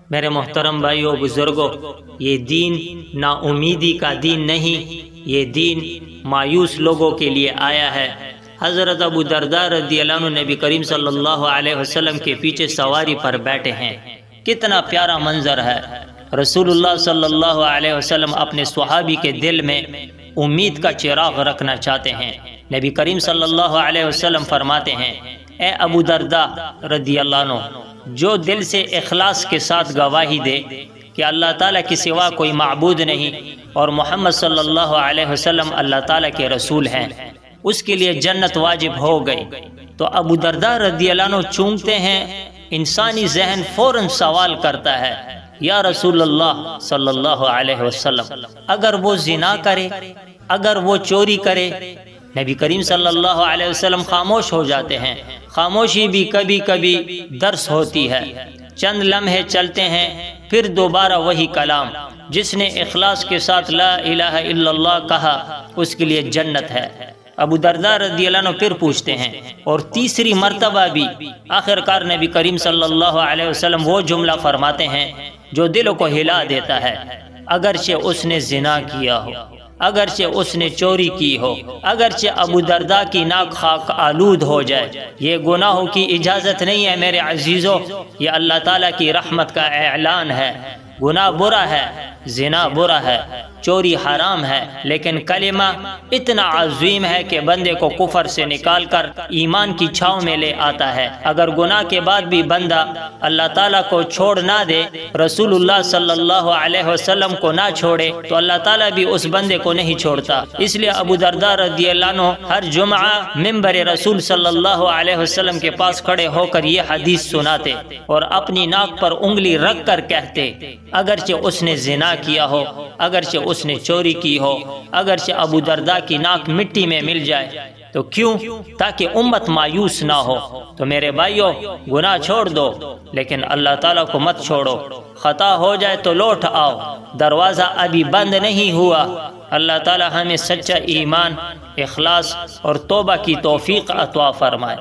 میرے محترم بھائیوں بزرگوں، یہ دین نا امیدی کا دین نہیں، یہ دین مایوس لوگوں کے لیے آیا ہے۔ حضرت ابو درداء رضی اللہ عنہ نبی کریم صلی اللہ علیہ وسلم کے پیچھے سواری پر بیٹھے ہیں۔ کتنا پیارا منظر ہے۔ رسول اللہ صلی اللہ علیہ وسلم اپنے صحابی کے دل میں امید کا چراغ رکھنا چاہتے ہیں۔ نبی کریم صلی اللہ علیہ وسلم فرماتے ہیں، اے ابو درداء رضی اللہ عنہ، جو دل سے اخلاص کے ساتھ گواہی دے کہ اللہ تعالیٰ کے سوا کوئی معبود نہیں اور محمد صلی اللہ علیہ وسلم اللہ تعالیٰ کے رسول ہیں، اس کے لیے جنت واجب ہو گئی۔ تو ابو درداء رضی اللہ عنہ چونکتے ہیں، انسانی ذہن فوراً سوال کرتا ہے، یا رسول اللہ صلی اللہ علیہ وسلم، اگر وہ زنا کرے، اگر وہ چوری کرے؟ نبی کریم صلی اللہ علیہ وسلم خاموش ہو جاتے ہیں۔ خاموشی بھی کبھی کبھی درس ہوتی ہے۔ چند لمحے چلتے ہیں، پھر دوبارہ وہی کلام، جس نے اخلاص کے ساتھ لا الہ الا اللہ کہا اس کے لیے جنت ہے۔ ابو درداء رضی اللہ عنہ پھر پوچھتے ہیں، اور تیسری مرتبہ بھی آخرکار نبی کریم صلی اللہ علیہ وسلم وہ جملہ فرماتے ہیں جو دلوں کو ہلا دیتا ہے، اگرچہ اس نے زنا کیا ہو، اگرچہ اس نے چوری کی ہو، اگرچہ ابو درداء کی ناک خاک آلود ہو جائے، یہ گناہوں کی اجازت نہیں ہے میرے عزیزوں، یہ اللہ تعالیٰ کی رحمت کا اعلان ہے۔ گناہ برا ہے، زنا برا ہے، چوری حرام ہے، لیکن کلمہ اتنا عظیم ہے کہ بندے کو کفر سے نکال کر ایمان کی چھاؤں میں لے آتا ہے۔ اگر گناہ کے بعد بھی بندہ اللہ تعالیٰ کو چھوڑ نہ دے، رسول اللہ صلی اللہ علیہ وسلم کو نہ چھوڑے، تو اللہ تعالیٰ بھی اس بندے کو نہیں چھوڑتا۔ اس لیے ابو درداء رضی اللہ عنہ ہر جمعہ ممبر رسول صلی اللہ علیہ وسلم کے پاس کھڑے ہو کر یہ حدیث سناتے اور اپنی ناک پر انگلی رکھ کر کہتے، اگرچہ اس نے زنا کیا ہو، اگرچہ اس نے چوری کی ہو، اگرچہ ابو درداء کی ناک مٹی میں مل جائے، تو کیوں؟ تاکہ امت مایوس نہ ہو۔ تو میرے بھائیوں، گناہ چھوڑ دو، لیکن اللہ تعالیٰ کو مت چھوڑو۔ خطا ہو جائے تو لوٹ آؤ، دروازہ ابھی بند نہیں ہوا۔ اللہ تعالیٰ ہمیں سچا ایمان، اخلاص اور توبہ کی توفیق عطا فرمائے۔